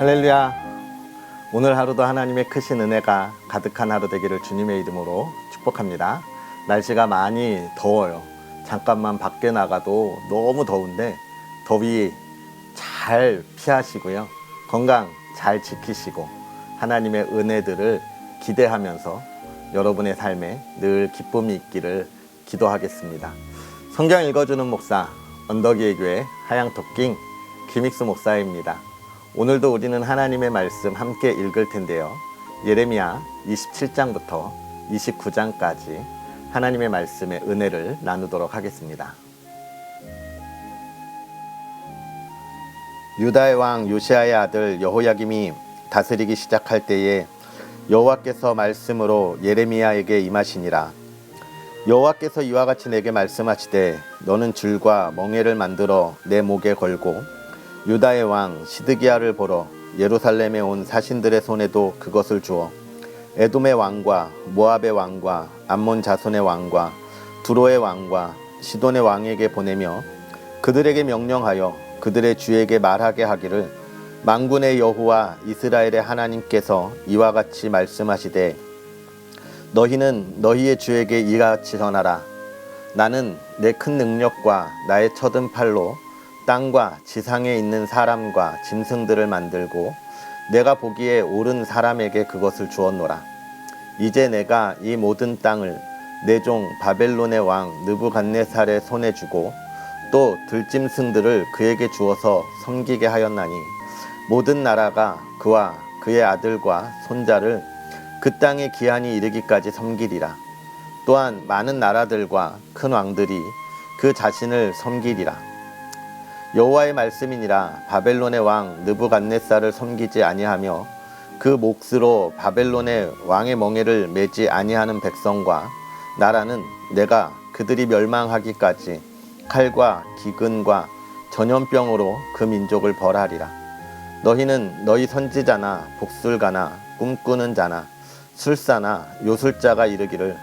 할렐루야. 오늘 하루도 하나님의 크신 은혜가 가득한 하루 되기를 주님의 이름으로 축복합니다. 날씨가 많이 더워요. 잠깐만 밖에 나가도 너무 더운데 더위 잘 피하시고요. 건강 잘 지키시고 하나님의 은혜들을 기대하면서 여러분의 삶에 늘 기쁨이 있기를 기도하겠습니다. 성경 읽어주는 목사 언덕이의 교회 하양토킹 김익수 목사입니다. 오늘도 우리는 하나님의 말씀 함께 읽을 텐데요. 예레미야 27장부터 29장까지 하나님의 말씀의 은혜를 나누도록 하겠습니다. 유다의 왕 요시야의 아들 여호야김이 다스리기 시작할 때에 여호와께서 말씀으로 예레미야에게 임하시니라. 여호와께서 이와 같이 내게 말씀하시되 너는 줄과 멍에를 만들어 내 목에 걸고 유다의 왕 시드기야를 보러 예루살렘에 온 사신들의 손에도 그것을 주어 에돔의 왕과 모압의 왕과 암몬 자손의 왕과 두로의 왕과 시돈의 왕에게 보내며 그들에게 명령하여 그들의 주에게 말하게 하기를 만군의 여호와 이스라엘의 하나님께서 이와 같이 말씀하시되 너희는 너희의 주에게 이같이 전하라. 나는 내 큰 능력과 나의 쳐든 팔로 땅과 지상에 있는 사람과 짐승들을 만들고 내가 보기에 옳은 사람에게 그것을 주었노라. 이제 내가 이 모든 땅을 내 종 바벨론의 왕 느부갓네살의 손에 주고 또 들짐승들을 그에게 주어서 섬기게 하였나니 모든 나라가 그와 그의 아들과 손자를 그 땅의 기한이 이르기까지 섬기리라. 또한 많은 나라들과 큰 왕들이 그 자신을 섬기리라. 여호와의 말씀이니라. 바벨론의 왕 느부갓네살을 섬기지 아니하며 그 몫으로 바벨론의 왕의 멍에를 매지 아니하는 백성과 나라는 내가 그들이 멸망하기까지 칼과 기근과 전염병으로 그 민족을 벌하리라. 너희는 너희 선지자나 복술가나 꿈꾸는 자나 술사나 요술자가 이르기를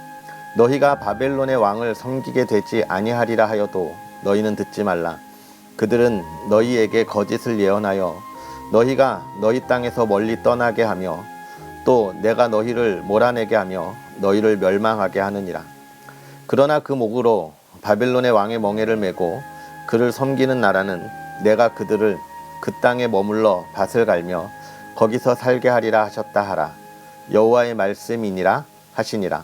너희가 바벨론의 왕을 섬기게 되지 아니하리라 하여도 너희는 듣지 말라. 그들은 너희에게 거짓을 예언하여 너희가 너희 땅에서 멀리 떠나게 하며 또 내가 너희를 몰아내게 하며 너희를 멸망하게 하느니라. 그러나 그 목으로 바벨론의 왕의 멍에를 메고 그를 섬기는 나라는 내가 그들을 그 땅에 머물러 밭을 갈며 거기서 살게 하리라 하셨다 하라. 여호와의 말씀이니라 하시니라.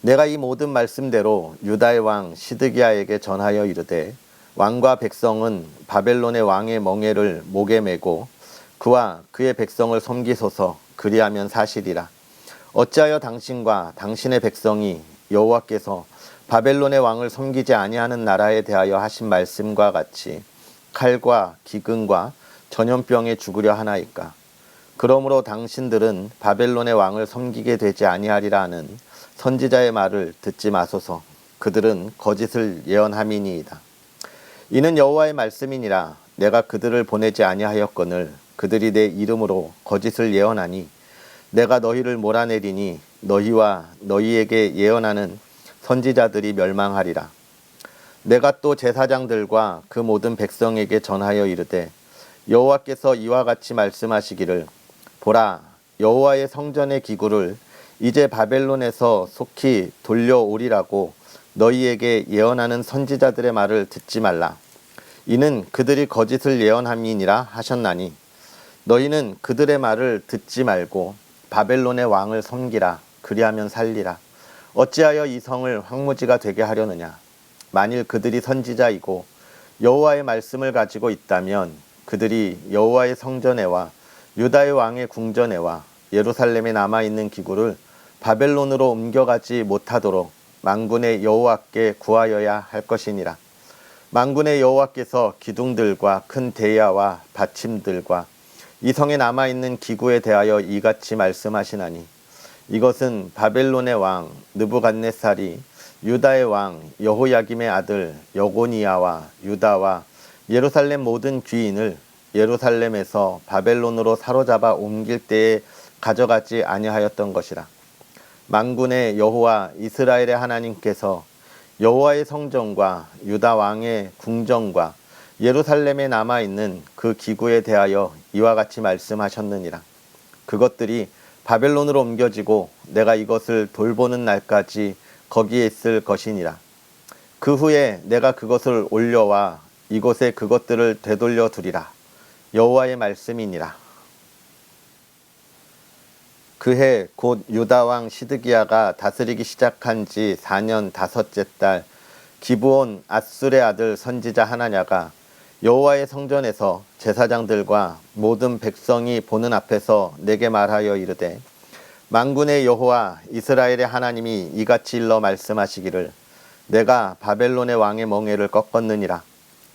내가 이 모든 말씀대로 유다의 왕 시드기야에게 전하여 이르되 왕과 백성은 바벨론의 왕의 멍에를 목에 메고 그와 그의 백성을 섬기소서. 그리하면 사실이라. 어찌하여 당신과 당신의 백성이 여호와께서 바벨론의 왕을 섬기지 아니하는 나라에 대하여 하신 말씀과 같이 칼과 기근과 전염병에 죽으려 하나이까. 그러므로 당신들은 바벨론의 왕을 섬기게 되지 아니하리라 하는 선지자의 말을 듣지 마소서. 그들은 거짓을 예언함이니이다. 이는 여호와의 말씀이니라. 내가 그들을 보내지 아니하였거늘 그들이 내 이름으로 거짓을 예언하니 내가 너희를 몰아내리니 너희와 너희에게 예언하는 선지자들이 멸망하리라. 내가 또 제사장들과 그 모든 백성에게 전하여 이르되 여호와께서 이와 같이 말씀하시기를 보라, 여호와의 성전의 기구를 이제 바벨론에서 속히 돌려오리라고 너희에게 예언하는 선지자들의 말을 듣지 말라. 이는 그들이 거짓을 예언함이니라 하셨나니 너희는 그들의 말을 듣지 말고 바벨론의 왕을 섬기라. 그리하면 살리라. 어찌하여 이 성을 황무지가 되게 하려느냐. 만일 그들이 선지자이고 여호와의 말씀을 가지고 있다면 그들이 여호와의 성전에와 유다의 왕의 궁전에와 예루살렘에 남아있는 기구를 바벨론으로 옮겨가지 못하도록 만군의 여호와께 구하여야 할 것이니라. 만군의 여호와께서 기둥들과 큰 대야와 받침들과 이 성에 남아있는 기구에 대하여 이같이 말씀하시나니 이것은 바벨론의 왕 느부갓네살이 유다의 왕 여호야김의 아들 여고니야와 유다와 예루살렘 모든 귀인을 예루살렘에서 바벨론으로 사로잡아 옮길 때에 가져가지 아니하였던 것이라. 만군의 여호와 이스라엘의 하나님께서 여호와의 성전과 유다 왕의 궁전과 예루살렘에 남아있는 그 기구에 대하여 이와 같이 말씀하셨느니라. 그것들이 바벨론으로 옮겨지고 내가 이것을 돌보는 날까지 거기에 있을 것이니라. 그 후에 내가 그것을 올려와 이곳에 그것들을 되돌려 두리라. 여호와의 말씀이니라. 그해 곧 유다 왕 시드기야가 다스리기 시작한 지 4년 5째 달 기브온 앗술의 아들 선지자 하나냐가 여호와의 성전에서 제사장들과 모든 백성이 보는 앞에서 내게 말하여 이르되, 만군의 여호와 이스라엘의 하나님이 이같이 일러 말씀하시기를, 내가 바벨론의 왕의 멍에를 꺾었느니라.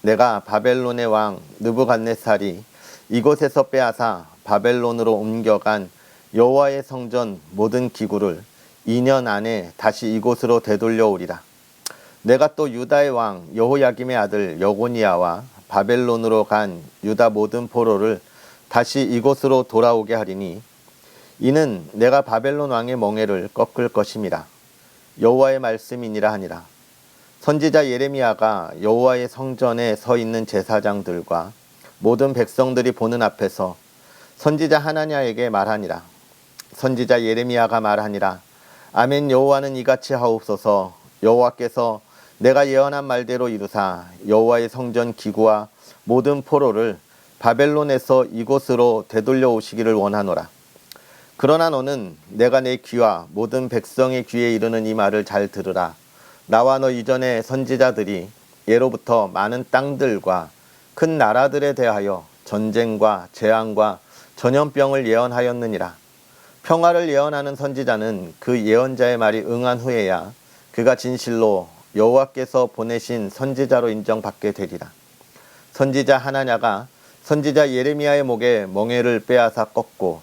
내가 바벨론의 왕 느부갓네살이 이곳에서 빼앗아 바벨론으로 옮겨간 여호와의 성전 모든 기구를 2년 안에 다시 이곳으로 되돌려 오리라. 내가 또 유다의 왕 여호야김의 아들 여고니아와 바벨론으로 간 유다 모든 포로를 다시 이곳으로 돌아오게 하리니, 이는 내가 바벨론 왕의 멍에를 꺾을 것임이라. 여호와의 말씀이니라 하니라. 선지자 예레미야가 여호와의 성전에 서 있는 제사장들과 모든 백성들이 보는 앞에서 선지자 하나냐에게 말하니라. 선지자 예레미야가 말하니라. 아멘. 여호와는 이같이 하옵소서. 여호와께서 내가 예언한 말대로 이루사 여호와의 성전 기구와 모든 포로를 바벨론에서 이곳으로 되돌려 오시기를 원하노라. 그러나 너는 내가 내 귀와 모든 백성의 귀에 이르는 이 말을 잘 들으라. 나와 너 이전의 선지자들이 예로부터 많은 땅들과 큰 나라들에 대하여 전쟁과 재앙과 전염병을 예언하였느니라. 평화를 예언하는 선지자는 그 예언자의 말이 응한 후에야 그가 진실로 여호와께서 보내신 선지자로 인정받게 되리라. 선지자 하나냐가 선지자 예레미야의 목에 멍에를 빼앗아 꺾고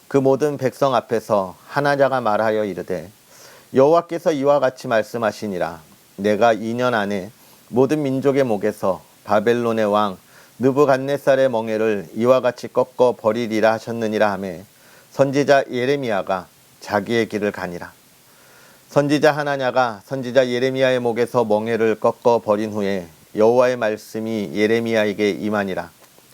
그 모든 백성 앞에서 하나냐가 말하여 이르되, 여호와께서 이와 같이 말씀하시니라. 내가 2년 안에 모든 민족의 목에서 바벨론의 왕 느부갓네살의 멍에를 이와 같이 꺾어 버리리라 하셨느니라 하매, 선지자 예레미야가 자기의 길을 가니라. 선지자 하나냐가 선지자 예레미야의 목에서 멍에를 꺾어 버린 후에 여호와의 말씀이 예레미야에게 임하니라.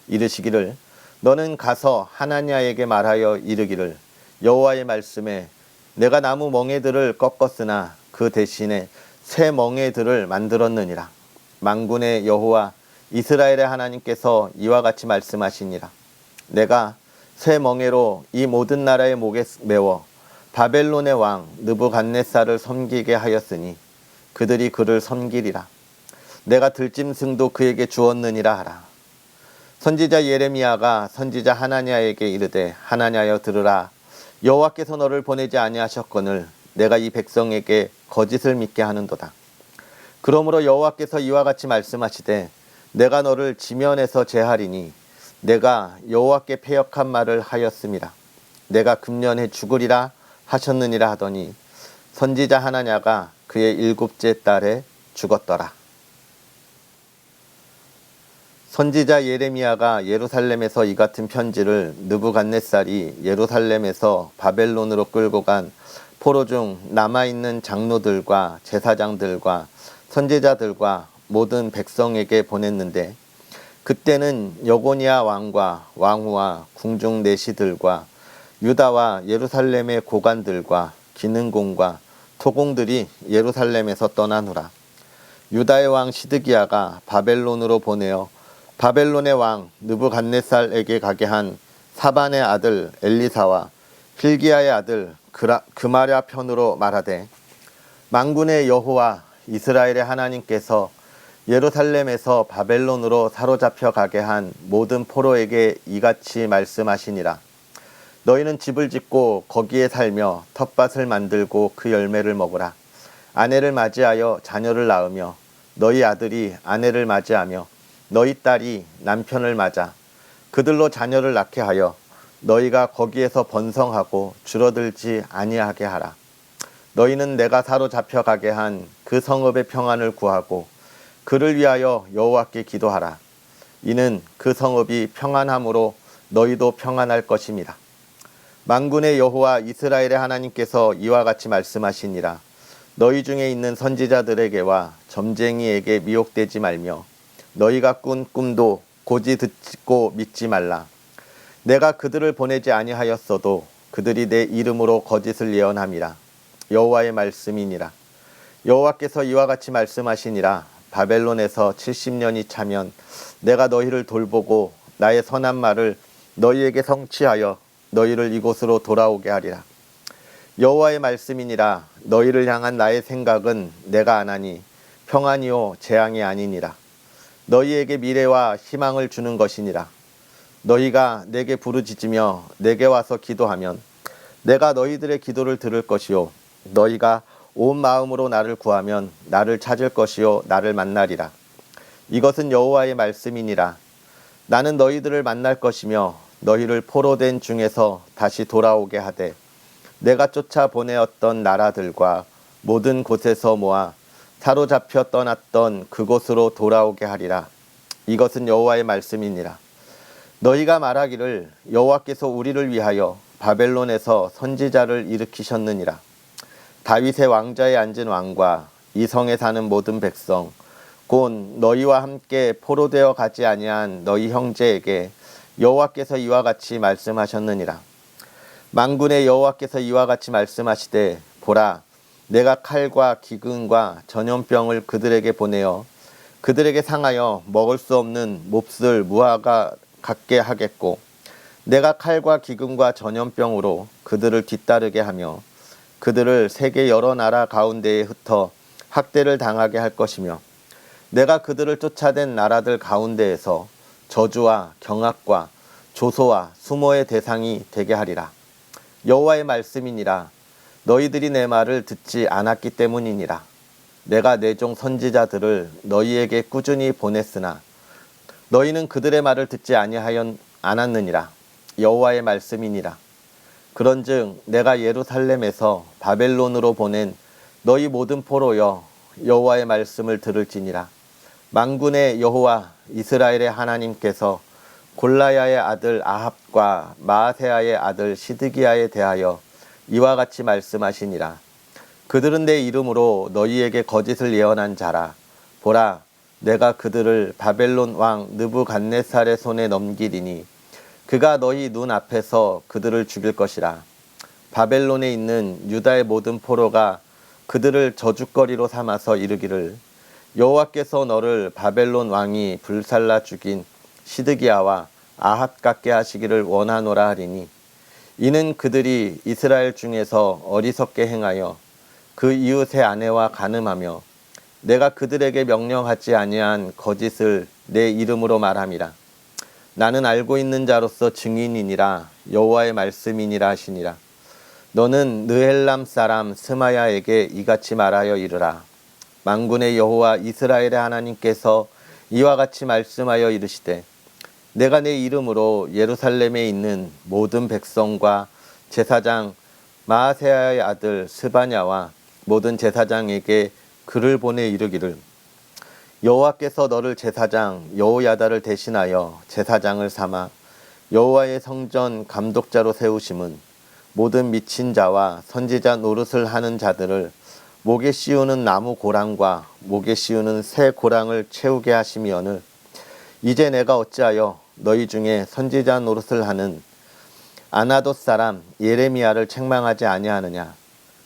이르시기를, 너는 가서 하나냐에게 말하여 이르기를, 여호와의 말씀에 내가 나무 멍에들을 꺾었으나 그 대신에 새 멍에들을 만들었느니라. 만군의 여호와 이스라엘의 하나님께서 이와 같이 말씀하시니라. 내가 새 멍에로 이 모든 나라의 목에 메워 바벨론의 왕 느부갓네살을 섬기게 하였으니 그들이 그를 섬기리라. 내가 들짐승도 그에게 주었느니라 하라. 선지자 예레미야가 선지자 하나냐에게 이르되, 하나냐여 들으라. 여호와께서 너를 보내지 아니하셨거늘 내가 이 백성에게 거짓을 믿게 하는도다. 그러므로 여호와께서 이와 같이 말씀하시되, 내가 너를 지면에서 제하리니 내가 여호와께 패역한 말을 하였음이라. 내가 금년에 죽으리라 하셨느니라 하더니 선지자 하나냐가 그의 7째 달에 죽었더라. 선지자 예레미야가 예루살렘에서 이 같은 편지를 느부갓네살이 예루살렘에서 바벨론으로 끌고 간 포로 중 남아있는 장로들과 제사장들과 선지자들과 모든 백성에게 보냈는데, 그때는 여고니아 왕과 왕후와 궁중 내시들과 유다와 예루살렘의 고관들과 기능공과 토공들이 예루살렘에서 떠나누라. 유다의 왕 시드기야가 바벨론으로 보내어 바벨론의 왕 느부갓네살에게 가게 한 사반의 아들 엘리사와 hil기야의 아들 그마랴 편으로 말하되, 만군의 여호와 이스라엘의 하나님께서 예루살렘에서 바벨론으로 사로잡혀 가게 한 모든 포로에게 이같이 말씀하시니라. 너희는 집을 짓고 거기에 살며 텃밭을 만들고 그 열매를 먹으라. 아내를 맞이하여 자녀를 낳으며 너희 아들이 아내를 맞이하며 너희 딸이 남편을 맞아 그들로 자녀를 낳게 하여 너희가 거기에서 번성하고 줄어들지 아니하게 하라. 너희는 내가 사로잡혀 가게 한 그 성읍의 평안을 구하고 그를 위하여 여호와께 기도하라. 이는 그 성읍이 평안함으로 너희도 평안할 것임이라. 만군의 여호와 이스라엘의 하나님께서 이와 같이 말씀하시니라. 너희 중에 있는 선지자들에게와 점쟁이에게 미혹되지 말며 너희가 꾼 꿈도 고지 듣고 믿지 말라. 내가 그들을 보내지 아니하였어도 그들이 내 이름으로 거짓을 예언함이라. 여호와의 말씀이니라. 여호와께서 이와 같이 말씀하시니라. 바벨론에서 70년이 차면 내가 너희를 돌보고 나의 선한 말을 너희에게 성취하여 너희를 이곳으로 돌아오게 하리라. 여호와의 말씀이니라. 너희를 향한 나의 생각은 내가 안하니 평안이요 재앙이 아니니라. 너희에게 미래와 희망을 주는 것이니라. 너희가 내게 부르짖으며 내게 와서 기도하면 내가 너희들의 기도를 들을 것이요 너희가 온 마음으로 나를 구하면 나를 찾을 것이요 나를 만나리라. 이것은 여호와의 말씀이니라. 나는 너희들을 만날 것이며 너희를 포로된 중에서 다시 돌아오게 하되 내가 쫓아 보내었던 나라들과 모든 곳에서 모아 사로잡혀 떠났던 그곳으로 돌아오게 하리라. 이것은 여호와의 말씀이니라. 너희가 말하기를 여호와께서 우리를 위하여 바벨론에서 선지자를 일으키셨느니라. 다윗의 왕좌에 앉은 왕과 이 성에 사는 모든 백성 곧 너희와 함께 포로되어 가지 아니한 너희 형제에게 여호와께서 이와 같이 말씀하셨느니라. 만군의 여호와께서 이와 같이 말씀하시되 보라 내가 칼과 기근과 전염병을 그들에게 보내어 그들에게 상하여 먹을 수 없는 몹쓸 무화과 같게 하겠고 내가 칼과 기근과 전염병으로 그들을 뒤따르게 하며 그들을 세계 여러 나라 가운데에 흩어 학대를 당하게 할 것이며 내가 그들을 쫓아낸 나라들 가운데에서 저주와 경악과 조소와 수모의 대상이 되게 하리라. 여호와의 말씀이니라. 너희들이 내 말을 듣지 않았기 때문이니라. 내가 내 종 선지자들을 너희에게 꾸준히 보냈으나 너희는 그들의 말을 듣지 않았느니라. 여호와의 말씀이니라. 그런즉 내가 예루살렘에서 바벨론으로 보낸 너희 모든 포로여 여호와의 말씀을 들을지니라. 만군의 여호와 이스라엘의 하나님께서 골라야의 아들 아합과 마아세야의 아들 시드기야에 대하여 이와 같이 말씀하시니라. 그들은 내 이름으로 너희에게 거짓을 예언한 자라. 보라 내가 그들을 바벨론 왕 느부갓네살의 손에 넘기리니 그가 너희 눈 앞에서 그들을 죽일 것이라. 바벨론에 있는 유다의 모든 포로가 그들을 저주거리로 삼아서 이르기를 여호와께서 너를 바벨론 왕이 불살라 죽인 시드기야와 아합 같게 하시기를 원하노라 하리니 이는 그들이 이스라엘 중에서 어리석게 행하여 그 이웃의 아내와 간음하며 내가 그들에게 명령하지 아니한 거짓을 내 이름으로 말함이라. 나는 알고 있는 자로서 증인이니라. 여호와의 말씀이니라 하시니라. 너는 느헬람 사람 스마야에게 이같이 말하여 이르라. 만군의 여호와 이스라엘의 하나님께서 이와 같이 말씀하여 이르시되 내가 내 이름으로 예루살렘에 있는 모든 백성과 제사장 마아세야의 아들 스바냐와 모든 제사장에게 글을 보내 이르기를 여호와께서 너를 제사장 여호야다를 대신하여 제사장을 삼아 여호와의 성전 감독자로 세우심은 모든 미친 자와 선지자 노릇을 하는 자들을 목에 씌우는 나무 고랑과 목에 씌우는 새 고랑을 채우게 하심이오늘 이제 내가 어찌하여 너희 중에 선지자 노릇을 하는 아나돗 사람 예레미야를 책망하지 아니하느냐.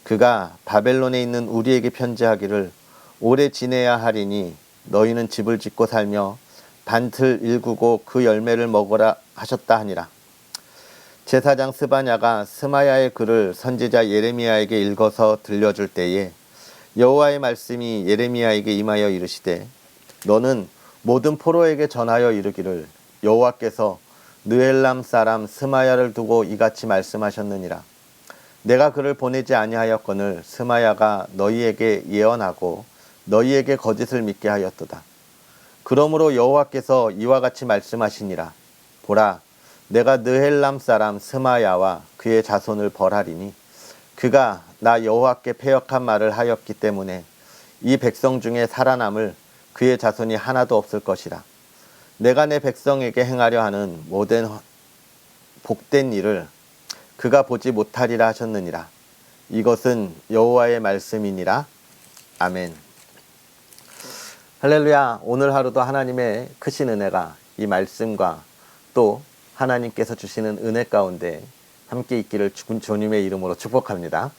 그가 바벨론에 있는 우리에게 편지하기를 오래 지내야 하리니 너희는 집을 짓고 살며 밭을 일구고 그 열매를 먹으라 하셨다 하니라. 제사장 스바냐가 스마야의 글을 선지자 예레미야에게 읽어서 들려줄 때에 여호와의 말씀이 예레미야에게 임하여 이르시되 너는 모든 포로에게 전하여 이르기를 여호와께서 느헬람 사람 스마야를 두고 이같이 말씀하셨느니라. 내가 그를 보내지 아니하였거늘 스마야가 너희에게 예언하고 너희에게 거짓을 믿게 하였도다. 그러므로 여호와께서 이와 같이 말씀하시니라. 보라 내가 느헬람 사람 스마야와 그의 자손을 벌하리니 그가 나 여호와께 패역한 말을 하였기 때문에 이 백성 중에 살아남을 그의 자손이 하나도 없을 것이라. 내가 내 백성에게 행하려 하는 모든 복된 일을 그가 보지 못하리라 하셨느니라. 이것은 여호와의 말씀이니라. 아멘. 할렐루야. 오늘 하루도 하나님의 크신 은혜가 이 말씀과 또 하나님께서 주시는 은혜 가운데 함께 있기를 주님의 이름으로 축복합니다.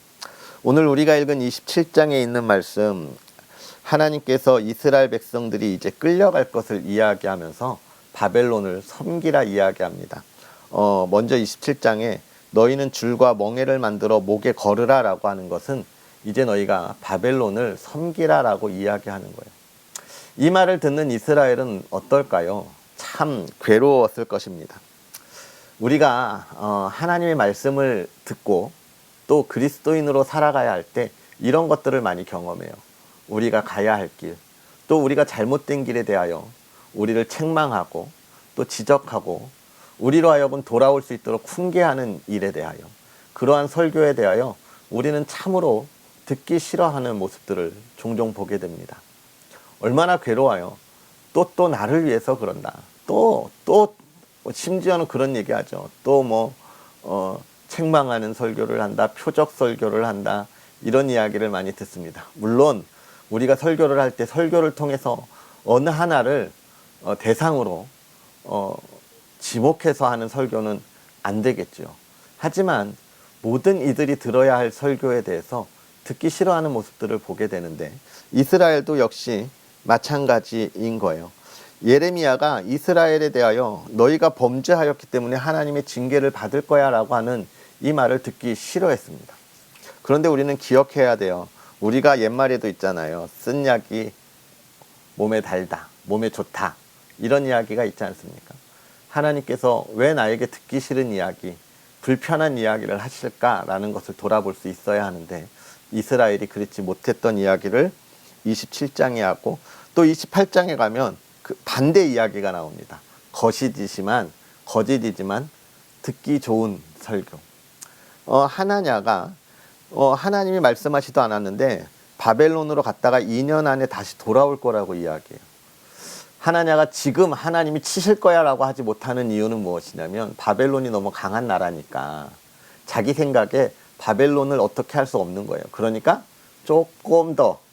오늘 우리가 읽은 27장에 있는 말씀, 하나님께서 이스라엘 백성들이 이제 끌려갈 것을 이야기하면서 바벨론을 섬기라 이야기합니다. 먼저 27장에 너희는 줄과 멍에를 만들어 목에 걸으라 라고 하는 것은 이제 너희가 바벨론을 섬기라 라고 이야기하는 거예요. 이 말을 듣는 이스라엘은 어떨까요? 참 괴로웠을 것입니다. 우리가 하나님의 말씀을 듣고 또 그리스도인으로 살아가야 할 때 이런 것들을 많이 경험해요. 우리가 가야 할 길, 또 우리가 잘못된 길에 대하여 우리를 책망하고 또 지적하고 우리로 하여금 돌아올 수 있도록 훈계하는 일에 대하여, 그러한 설교에 대하여 우리는 참으로 듣기 싫어하는 모습들을 종종 보게 됩니다. 얼마나 괴로워요. 또 나를 위해서 그런다. 또 심지어는 그런 얘기하죠. 또 책망하는 설교를 한다, 표적 설교를 한다, 이런 이야기를 많이 듣습니다. 물론 우리가 설교를 할 때 설교를 통해서 어느 하나를 대상으로 지목해서 하는 설교는 안 되겠죠. 하지만 모든 이들이 들어야 할 설교에 대해서 듣기 싫어하는 모습들을 보게 되는데, 이스라엘도 역시 마찬가지인 거예요. 예레미야가 이스라엘에 대하여 너희가 범죄하였기 때문에 하나님의 징계를 받을 거야 라고 하는 이 말을 듣기 싫어했습니다. 그런데 우리는 기억해야 돼요. 우리가 옛말에도 있잖아요. 쓴 약이 몸에 달다, 몸에 좋다, 이런 이야기가 있지 않습니까? 하나님께서 왜 나에게 듣기 싫은 이야기, 불편한 이야기를 하실까라는 것을 돌아볼 수 있어야 하는데, 이스라엘이 그렇지 못했던 이야기를 27장에 하고, 또 28장에 가면 그 반대 이야기가 나옵니다. 거짓이지만 듣기 좋은 설교. 하나냐가 하나님이 말씀하지도 않았는데 바벨론으로 갔다가 2년 안에 다시 돌아올 거라고 이야기해요. 하나냐가 지금 하나님이 치실 거야 라고 하지 못하는 이유는 무엇이냐면, 바벨론이 너무 강한 나라니까 자기 생각에 바벨론을 어떻게 할 수 없는 거예요. 그러니까 조금 더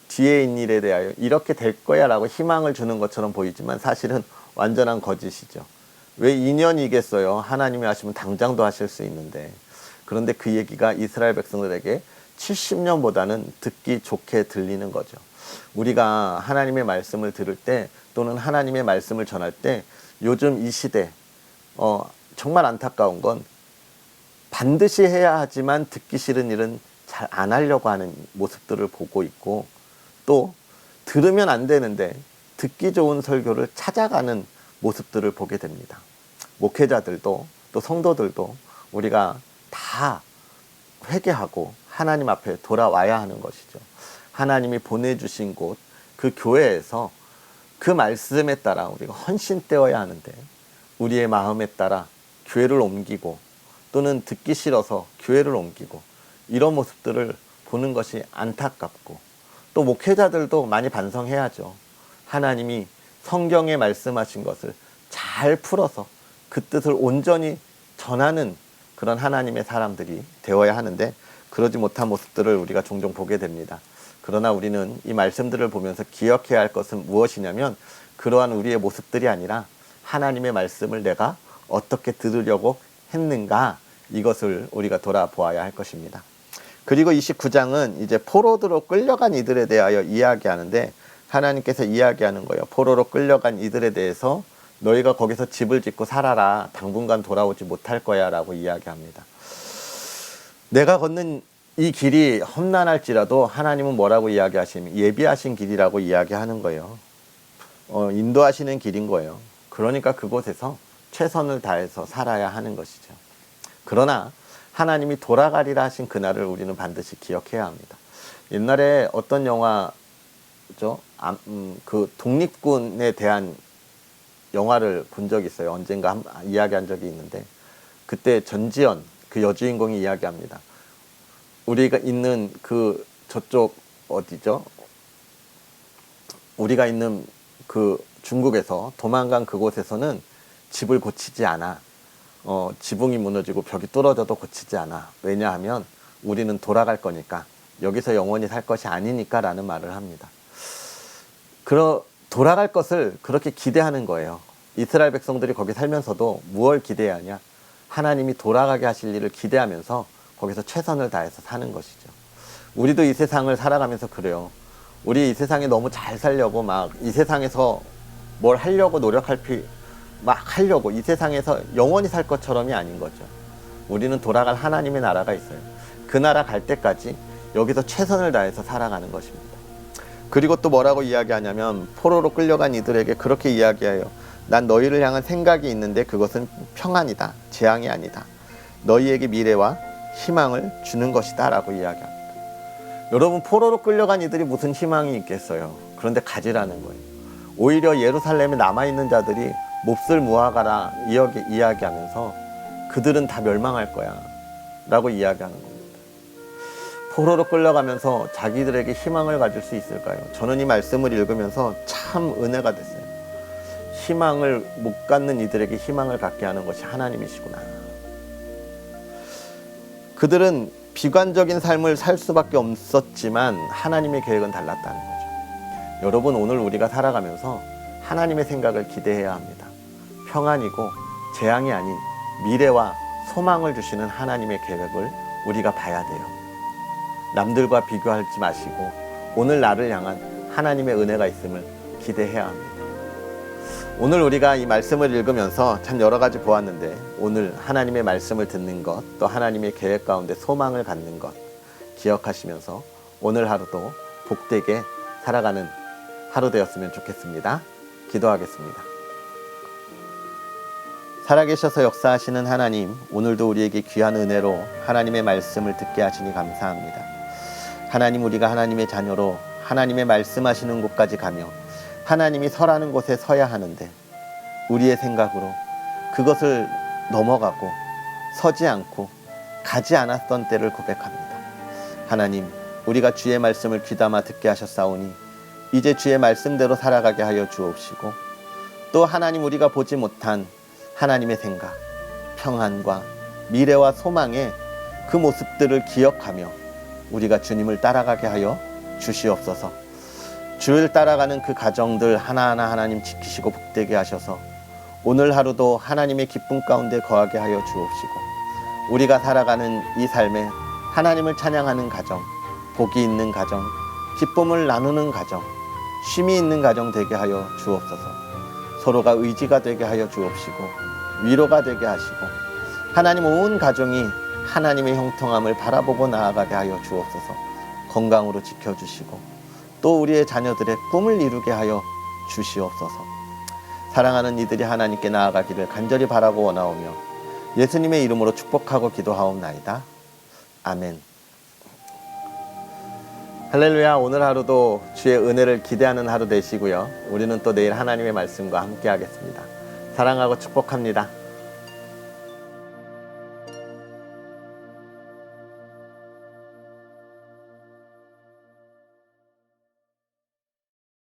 뒤에 있는 일에 대하여 이렇게 될 거야 라고 희망을 주는 것처럼 보이지만 사실은 완전한 거짓이죠. 왜 2년이겠어요? 하나님이 하시면 당장도 하실 수 있는데. 그런데 그 얘기가 이스라엘 백성들에게 70년보다는 듣기 좋게 들리는 거죠. 우리가 하나님의 말씀을 들을 때, 또는 하나님의 말씀을 전할 때, 요즘 이 시대 정말 안타까운 건 반드시 해야 하지만 듣기 싫은 일은 잘 안 하려고 하는 모습들을 보고 있고, 또 들으면 안 되는데 듣기 좋은 설교를 찾아가는 모습들을 보게 됩니다. 목회자들도 또 성도들도 우리가 다 회개하고 하나님 앞에 돌아와야 하는 것이죠. 하나님이 보내주신 곳, 그 교회에서 그 말씀에 따라 우리가 헌신되어야 하는데, 우리의 마음에 따라 교회를 옮기고 또는 듣기 싫어서 교회를 옮기고, 이런 모습들을 보는 것이 안타깝고, 또 목회자들도 많이 반성해야죠. 하나님이 성경에 말씀하신 것을 잘 풀어서 그 뜻을 온전히 전하는 그런 하나님의 사람들이 되어야 하는데, 그러지 못한 모습들을 우리가 종종 보게 됩니다. 그러나 우리는 이 말씀들을 보면서 기억해야 할 것은 무엇이냐면, 그러한 우리의 모습들이 아니라 하나님의 말씀을 내가 어떻게 들으려고 했는가, 이것을 우리가 돌아보아야 할 것입니다. 그리고 29장은 이제 포로로 끌려간 이들에 대하여 이야기하는데, 하나님께서 이야기하는 거예요. 포로로 끌려간 이들에 대해서 너희가 거기서 집을 짓고 살아라, 당분간 돌아오지 못할 거야 라고 이야기합니다. 내가 걷는 이 길이 험난할지라도 하나님은 뭐라고 이야기하시면 예비하신 길이라고 이야기하는 거예요. 인도하시는 길인 거예요. 그러니까 그곳에서 최선을 다해서 살아야 하는 것이죠. 그러나 하나님이 돌아가리라 하신 그날을 우리는 반드시 기억해야 합니다. 옛날에 어떤 영화죠? 그 독립군에 대한 영화를 본 적이 있어요. 언젠가 이야기한 적이 있는데, 그때 전지현 그 여주인공이 이야기합니다. 우리가 있는 그 저쪽 어디죠? 우리가 있는 그 중국에서 도망간 그곳에서는 집을 고치지 않아. 지붕이 무너지고 벽이 뚫어져도 고치지 않아. 왜냐하면 우리는 돌아갈 거니까, 여기서 영원히 살 것이 아니니까 라는 말을 합니다. 돌아갈 것을 그렇게 기대하는 거예요. 이스라엘 백성들이 거기 살면서도 무엇을 기대하냐? 하나님이 돌아가게 하실 일을 기대하면서 거기서 최선을 다해서 사는 것이죠. 우리도 이 세상을 살아가면서 그래요. 우리 이 세상에 너무 잘 살려고 막 이 세상에서 뭘 하려고 막 하려고 이 세상에서 영원히 살 것처럼이 아닌 거죠. 우리는 돌아갈 하나님의 나라가 있어요. 그 나라 갈 때까지 여기서 최선을 다해서 살아가는 것입니다. 그리고 또 뭐라고 이야기하냐면 포로로 끌려간 이들에게 그렇게 이야기해요. 난 너희를 향한 생각이 있는데 그것은 평안이다. 재앙이 아니다. 너희에게 미래와 희망을 주는 것이다 라고 이야기합니다. 여러분, 포로로 끌려간 이들이 무슨 희망이 있겠어요. 그런데 가지라는 거예요. 오히려 예루살렘에 남아있는 자들이 몹쓸 무화과라 이야기하면서 그들은 다 멸망할 거야 라고 이야기하는 겁니다. 포로로 끌려가면서 자기들에게 희망을 가질 수 있을까요? 저는 이 말씀을 읽으면서 참 은혜가 됐어요. 희망을 못 갖는 이들에게 희망을 갖게 하는 것이 하나님이시구나. 그들은 비관적인 삶을 살 수밖에 없었지만 하나님의 계획은 달랐다는 거죠. 여러분, 오늘 우리가 살아가면서 하나님의 생각을 기대해야 합니다. 평안이고 재앙이 아닌 미래와 소망을 주시는 하나님의 계획을 우리가 봐야 돼요. 남들과 비교하지 마시고 오늘 나를 향한 하나님의 은혜가 있음을 기대해야 합니다. 오늘 우리가 이 말씀을 읽으면서 참 여러 가지 보았는데 오늘 하나님의 말씀을 듣는 것, 또 하나님의 계획 가운데 소망을 갖는 것 기억하시면서 오늘 하루도 복되게 살아가는 하루 되었으면 좋겠습니다. 기도하겠습니다. 살아계셔서 역사하시는 하나님, 오늘도 우리에게 귀한 은혜로 하나님의 말씀을 듣게 하시니 감사합니다. 하나님, 우리가 하나님의 자녀로 하나님의 말씀하시는 곳까지 가며 하나님이 서라는 곳에 서야 하는데 우리의 생각으로 그것을 넘어가고 서지 않고 가지 않았던 때를 고백합니다. 하나님, 우리가 주의 말씀을 귀담아 듣게 하셨사오니 이제 주의 말씀대로 살아가게 하여 주옵시고, 또 하나님, 우리가 보지 못한 하나님의 생각, 평안과 미래와 소망의 그 모습들을 기억하며 우리가 주님을 따라가게 하여 주시옵소서. 주를 따라가는 그 가정들 하나하나 하나님 지키시고 복되게 하셔서 오늘 하루도 하나님의 기쁨 가운데 거하게 하여 주옵시고, 우리가 살아가는 이 삶에 하나님을 찬양하는 가정, 복이 있는 가정, 기쁨을 나누는 가정, 쉼이 있는 가정 되게 하여 주옵소서. 서로가 의지가 되게 하여 주옵시고 위로가 되게 하시고 하나님, 온 가정이 하나님의 형통함을 바라보고 나아가게 하여 주옵소서. 건강으로 지켜주시고 또 우리의 자녀들의 꿈을 이루게 하여 주시옵소서. 사랑하는 이들이 하나님께 나아가기를 간절히 바라고 원하오며 예수님의 이름으로 축복하고 기도하옵나이다. 아멘. 할렐루야. 오늘 하루도 주의 은혜를 기대하는 하루 되시고요. 우리는 또 내일 하나님의 말씀과 함께 하겠습니다. 사랑하고 축복합니다.